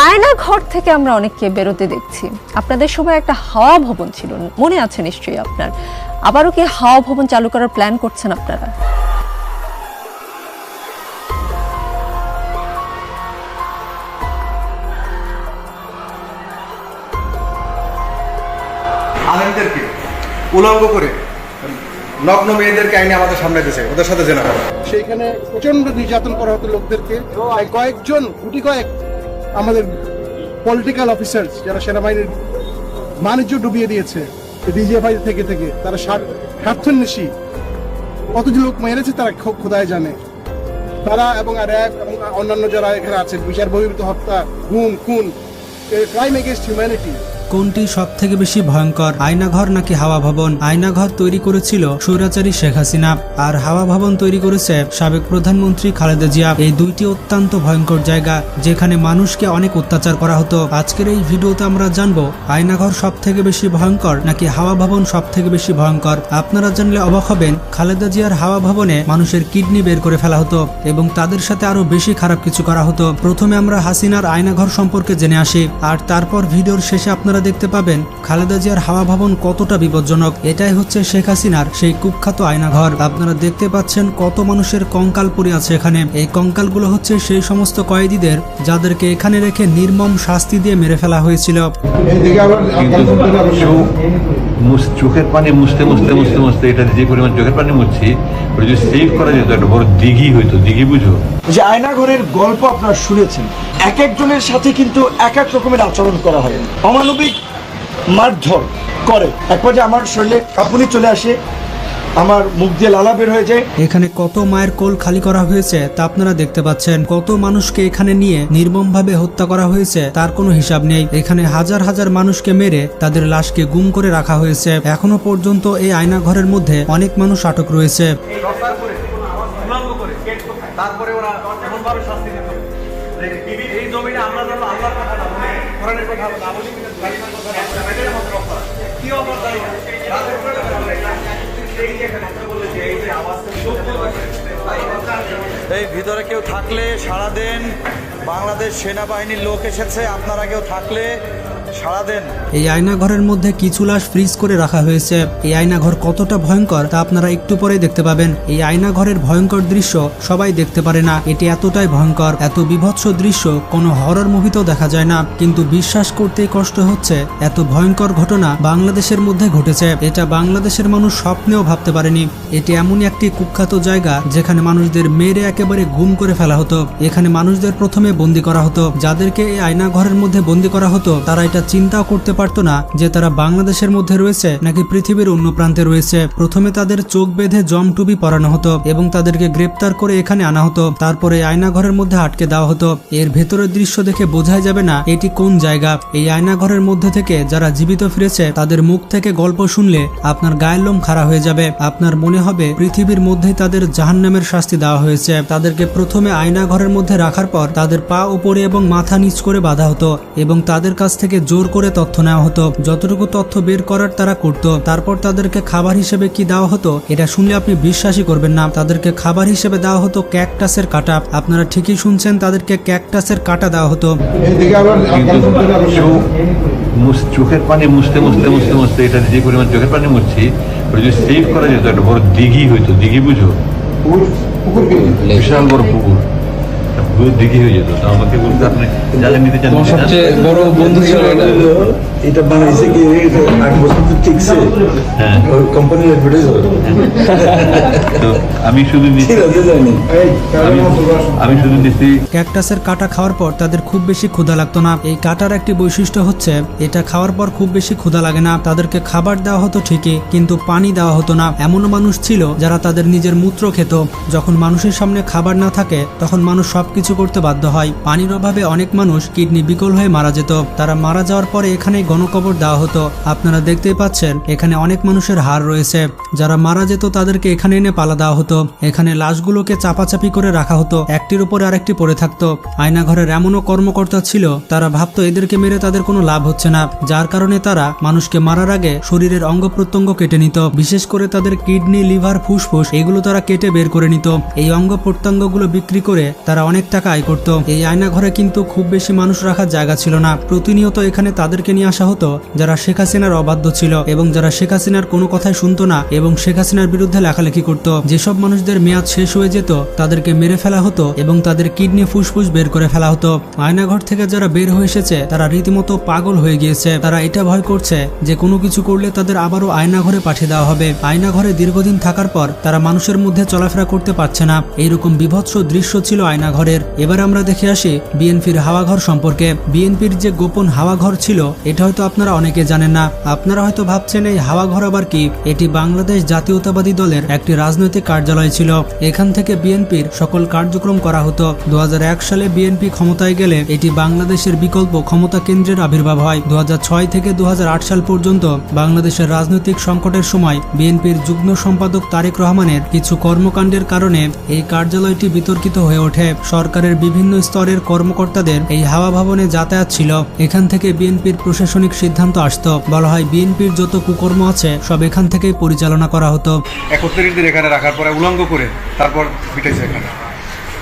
আয়না ঘর থেকে আমরা অনেককে বেরোতে দেখছি। আপনাদের সময় একটা হাওয়া ভবন ছিল, মনে আছে নিশ্চয়ই আপনার। আবারও কি হাওয়া ভবন চালু করার প্ল্যান করছেন আপনারা? আইনদেরকে উলঙ্গ করে নগ্ন মেয়েদেরকে আইনে আমাদের সামনে দিয়েছে, ওদের সাথে জেনা করা। সেইখানে প্রচন্ড নির্যাতন করা হতো লোকদেরকে। কয়েকজন গুটি কয়েক আমাদের পলিটিক্যাল অফিসার যারা সেনাবাহিনীর বাণিজ্য ডুবিয়ে দিয়েছে ডিজিএফআই থেকে থেকে তারা স্বার্থন্বেষী কত লোক মেরেছে তারা খোদায় জানে। তারা এবং র্যাব এবং অন্যান্য যারা এখানে আছেন বিচার বহির্ভূত হত্যা, গুম, খুন, ক্রাইম এগেইনস্ট হিউম্যানিটি। কোনটি সব থেকে বেশি ভয়ঙ্কর, আয়নাঘর নাকি হাওয়া ভবন? আয়নাঘর তৈরি করেছিল স্বৈরাচারী শেখ হাসিনা, আর হাওয়া ভবন তৈরি করেছে সাবেক প্রধানমন্ত্রী খালেদা জিয়া। এই দুইটি অত্যন্ত ভয়ঙ্কর জায়গা যেখানে মানুষকে অনেক অত্যাচার করা হতো। আজকের এই ভিডিওতে আমরা জানবো আয়নাঘর সব থেকে বেশি ভয়ঙ্কর নাকি হাওয়া ভবন সব থেকে বেশি ভয়ঙ্কর। আপনারা জানলে অবাক হবেন, খালেদা জিয়ার হাওয়া ভবনে মানুষের কিডনি বের করে ফেলা হতো এবং তাদের সাথে আরো বেশি খারাপ কিছু করা হতো। প্রথমে আমরা হাসিনার আয়নাঘর সম্পর্কে জেনে আসি, আর তারপর ভিডিওর শেষে আপনারা দেখতে পাবেন খালেদা জিয়ার হাওয়া ভবন কতটা বিপজ্জনক। এটাই হচ্ছে শেখ হাসিনার সেই কুখ্যাত আয়নাঘর। আপনারা দেখতে পাচ্ছেন কত মানুষের কঙ্কাল পড়ে আছে এখানে। এই কঙ্কালগুলো হচ্ছে সেই সমস্ত কয়েদিদের যাদেরকে এখানে রেখে নির্মম শাস্তি দিয়ে মেরে ফেলা হয়েছিল। চোখের পানি মুছতে মুছতে মুছতে মুছতে এটা যে পরিমাণ চোখের পানি মুছছি, ওটা যদি সেভ করা যেত একটা বড় দিঘি হইতো। দিঘি বুঝো? যে আয়নাঘরের গল্প আপনারা শুনেছেন, এক একজনের সাথে কিন্তু এক এক রকমের আচরণ করা হয়, অমানবিক মারধর করে। এক পর্যায়ে আমার শরীরে কাঁপুনি চলে আসে, আমার মুখ দিয়ে লালা বের হয়ে যায়। এখানে কত মায়ের কোল খালি করা হয়েছে তা আপনারা দেখতে পাচ্ছেন। কত মানুষকে এখানে নিয়ে নির্মমভাবে হত্যা করা হয়েছে তার কোনো হিসাব নেই। এখানে হাজার হাজার মানুষকে মেরে তাদের লাশকে গুম করে রাখা হয়েছে। এখনো পর্যন্ত এই আয়নাঘরের মধ্যে অনেক মানুষ আটক রয়েছে। তারপরে ওরা এমনভাবে শাস্তি দিত যে এই জমিনে আমরা যেন আল্লাহর কথা না বলি, কোরআনের কথা না বলি, এটাই আমাদের অপরাধ। কি অপরাধ? তাদের উপরে এই যে এখানে বলে যে এই যে আওয়াজ এই ভিতরে কেউ থাকলে সাড়া দেন। বাংলাদেশ সেনাবাহিনীর লোক এসেছে, আপনারা কেউ থাকলে সাড়া দেন। এই আয়নাঘরের মধ্যে কিছু লাশ ফ্রিজ করে রাখা হয়েছে। এই আয়নাঘর কতটা ভয়ঙ্কর তা আপনারা একটু পরে দেখতে পাবেন। এই আয়নাঘরের ভয়ঙ্কর দৃশ্য সবাই দেখতে পারে না, এটি এতটাই ভয়ঙ্কর। এত বিভৎস দৃশ্য কোনো হরর মুভিতেও দেখা যায় না, কিন্তু বিশ্বাস করতেই কষ্ট হচ্ছে এত ভয়ঙ্কর ঘটনা বাংলাদেশের মধ্যে ঘটেছে। এটা বাংলাদেশের মানুষ স্বপ্নেও ভাবতে পারেনি। এটি এমনই একটি কুখ্যাত জায়গা যেখানে মানুষদের মেরে একেবারে গুম করে ফেলা হতো। এখানে মানুষদের প্রথমে বন্দী করা হতো। যাদেরকে এই আয়নাঘরের মধ্যে বন্দী করা হতো তারা এটা চিন্তাও করতে পারতো না যে তারা বাংলাদেশের মধ্যে রয়েছে নাকি পৃথিবীর অন্য প্রান্তে রয়েছে। প্রথমে তাদের চোখ বেঁধে জমটুবি পরানো হতো এবং তাদেরকে গ্রেপ্তার করে এখানে আনা হতো। তারপরে আয়নাঘরের মধ্যে আটকে দেওয়া হতো। এর ভেতরের দৃশ্য দেখে বোঝাই যাবে না এটি কোন জায়গা। এই আয়নাঘরের মধ্যে থেকে যারা জীবিত ফিরেছে তাদের মুখ থেকে গল্প শুনলে আপনার গায়ের লোম খাড়া হয়ে যাবে। আপনার মনে হবে পৃথিবীর মধ্যেই তাদের জাহান্নামের শাস্তি দেওয়া হয়েছে। তাদেরকে প্রথমে আয়নাঘরের মধ্যে রাখার পর তাদের পা উপরে এবং মাথা নিচ করে বাঁধা হতো এবং তাদের কাছ থেকে জোর করে তথ্য নেওয়া হতো। যতটুকু তথ্য বের করার তারা করত। তারপর তাদেরকে খাবার হিসেবে কি দেওয়া হতো এটা শুনলে আপনি বিশ্বাসই করবেন না। তাদেরকে খাবার হিসেবে দেওয়া হতো ক্যাকটাসের কাঁটা। আপনারা ঠিকই শুনছেন, তাদেরকে ক্যাকটাসের কাঁটা দেওয়া হতো। চোখের পানি মুছতে মুছতে মুছতে মুছতে এটা যে পরিমাণ চোখের পানি মুছছি, ওটা যদি সেভ করা যেত একটা বড় দিঘি হইতো। দিঘি বুঝো? বিশাল বড় পুকুর, দিঘি হয়ে যেত। আমাকে বলতে আপনি যাদের নিতে চান, সবচেয়ে বড় বন্ধু ছিল এটা বানাইছে কি 8 বছর তো ঠিকছে। হ্যাঁ, কোম্পানির অ্যাডভার্টাইজ হয়। তো আমি শুধু নিচ্ছি ক্যাকটাসের কাঁটা খাওয়ার পর তাদের খুব বেশি ক্ষুধা লাগতো না। এই কাঁটার একটি বৈশিষ্ট্য হচ্ছে এটা খাওয়ার পর খুব বেশি ক্ষুধা লাগে না। তাদেরকে খাবার দেওয়া হতো ঠিকই, কিন্তু পানি দেওয়া হতো না। এমনও মানুষ ছিল যারা তাদের নিজের মূত্র খেত। যখন মানুষের সামনে খাবার না থাকে তখন মানুষ সবকিছু করতে বাধ্য হয়। পানির অভাবে অনেক মানুষ কিডনি বিকল হয়ে মারা যেত। তারা মারা যাওয়ার পরে এখানেই গণকবর দেওয়া হতো। আপনারা দেখতেই পাচ্ছেন এখানে অনেক মানুষের হাড় রয়েছে, যারা মারা যেত তাদেরকে এখানে এনে পালা দেওয়া হতো। এখানে লাশগুলোকে চাপাচাপি করে রাখা হতো, একটির উপরে আরেকটি পড়ে থাকতো। আয়নাঘরের এমনও কর্মকর্তা ছিল, তারা ভাবতো এদেরকে মেরে তাদের কোনো লাভ হচ্ছে না, যার কারণে তারা মানুষকে মারার আগে শরীরের অঙ্গ প্রত্যঙ্গ কেটে নিত, বিশেষ করে তাদের কিডনি, লিভার, ফুসফুস এগুলো তারা কেটে বের করে নিত। এই অঙ্গ প্রত্যঙ্গগুলো বিক্রি করে তারা অনেক টাকা আয় করত। এই আয়নাঘরে কিন্তু খুব বেশি মানুষ রাখার জায়গা ছিল না। প্রতিনিয়ত এখানে তাদেরকে নিয়ে আসা হতো যারা শেখ হাসিনার অবাধ্য ছিল এবং যারা শেখ হাসিনার কোনো কথাই শুনতো না এবং শেখ হাসিনার বিরুদ্ধে লেখালেখি করত। যেসব মানুষদের মেয়াদ শেষ হয়ে যেত তাদেরকে মেরে ফেলা হতো এবং তাদের কিডনি, ফুসফুস বের করে ফেলা হতো। আয়নাঘর থেকে যারা বের হয়ে এসেছে তারা রীতিমতো পাগল হয়ে গিয়েছে। তারা এটা ভয় করছে যে কোনো কিছু করলে তাদের আবারও আয়নাঘরে পাঠিয়ে দেওয়া হবে। আয়নাঘরে দীর্ঘদিন থাকার পর তারা মানুষের মধ্যে চলাফেরা করতে পারছে না। এইরকম বিভৎস দৃশ্য ছিল আয়নাঘরের। এবার আমরা দেখে আসি বিএনপির হাওয়াঘর সম্পর্কে। বিএনপির যে গোপন হাওয়াঘর ছিল এটা হয়তো আপনারা অনেকে জানেন না। আপনারা হয়তো ভাবছেন এই হাওয়াঘর আবার কি? এটি বাংলাদেশ জাতীয়তাবাদী দলের একটি রাজনৈতিক কার্যালয় ছিল। এখান থেকে বিএনপির সকল কার্যক্রম করা হতো। 2001 সালে বিএনপি ক্ষমতায় গেলে এটি বাংলাদেশের বিকল্প ক্ষমতা কেন্দ্রের আবির্ভাব হয়। 2006 থেকে 2008 সাল পর্যন্ত বাংলাদেশের রাজনৈতিক সংকটের সময় বিএনপির যুগ্ম সম্পাদক তারেক রহমানের কিছু কর্মকাণ্ডের কারণে এই কার্যালয়টি বিতর্কিত হয়ে ওঠে। সরকারের বিভিন্ন স্তরের কর্মকর্তাদের এই হাওয়া ভবনে যাতায়াত ছিল। এখান থেকে বিএনপির প্রশাসনিক সিদ্ধান্ত আসত। বলা হয় বিএনপির যত কুকর্ম আছে সব এখান থেকেই পরিচালনা করা হতো। 31 দিন এখানে রাখার পরে উলঙ্গ করে তারপর পিটাইছে এখানে,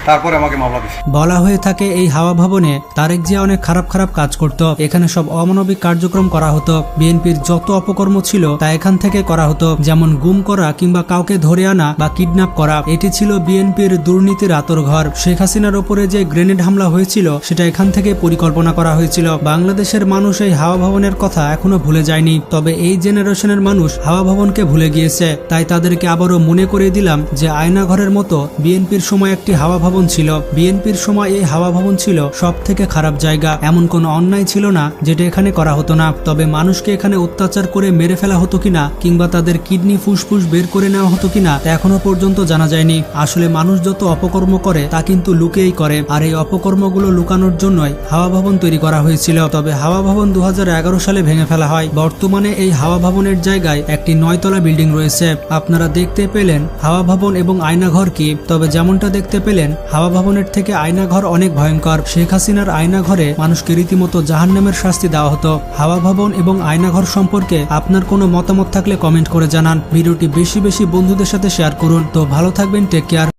তারপরে আমাকে মামলা দিছে। বলা হয়ে থাকে এই হাওয়া ভবনে তারেক জিয়া অনেক খারাপ খারাপ কাজ করত। এখানে সব অমানবিক কার্যক্রম করা হতো। বিএনপির যত অপকর্ম ছিল তা এখান থেকে করা হতো, যেমন গুম করা কিংবা কাউকে ধরে আনা বা কিডন্যাপ করা। এটি ছিল বিএনপির দুর্নীতির আঁতরঘর। শেখ হাসিনার ওপরে যে গ্রেনেড হামলা হয়েছিল সেটা এখান থেকে পরিকল্পনা করা হয়েছিল। বাংলাদেশের মানুষ এই হাওয়া ভবনের কথা এখনো ভুলে যায়নি, তবে এই জেনারেশনের মানুষ হাওয়া ভবনকে ভুলে গিয়েছে। তাই তাদেরকে আবারও মনে করিয়ে দিলাম যে আয়নাঘরের মতো বিএনপির সময় একটি হাওয়া ভবন ছিল। বিএনপির সময় এই হাওয়া ভবন ছিল সব থেকে খারাপ জায়গা। এমন কোনো অন্যায় ছিল না যেটা এখানে করা হতো না। তবে মানুষকে এখানে অত্যাচার করে মেরে ফেলা হতো কিনা কিংবা তাদের কিডনি, ফুসফুস বের করে নেওয়া হতো কিনা তা এখনো পর্যন্ত জানা যায়নি। আসলে মানুষ যত অপকর্ম করে তা কিন্তু লুকিয়েই করে, আর এই অপকর্মগুলো লুকানোর জন্যই হাওয়া ভবন তৈরি করা হয়েছিল। তবে হাওয়া ভবন 2011 সালে ভেঙে ফেলা হয়। বর্তমানে এই হাওয়া ভবনের জায়গায় একটি 9 তলা বিল্ডিং রয়েছে। আপনারা দেখতে পেলেন হাওয়া ভবন এবং আয়নাঘর কি। তবে যেমনটা দেখতে পেলেন হাওয়া ভবনের থেকে আয়নাঘর অনেক ভয়ঙ্কর। শেখ হাসিনার আয়নাঘরে মানুষকে রীতিমতো জাহান্নামের শাস্তি দেওয়া হতো। হাওয়া ভবন এবং আয়নাঘর সম্পর্কে আপনার কোনো মতামত থাকলে কমেন্ট করে জানান। ভিডিওটি বেশি বেশি বন্ধুদের সাথে শেয়ার করুন। তো ভালো থাকবেন, টেক কেয়ার।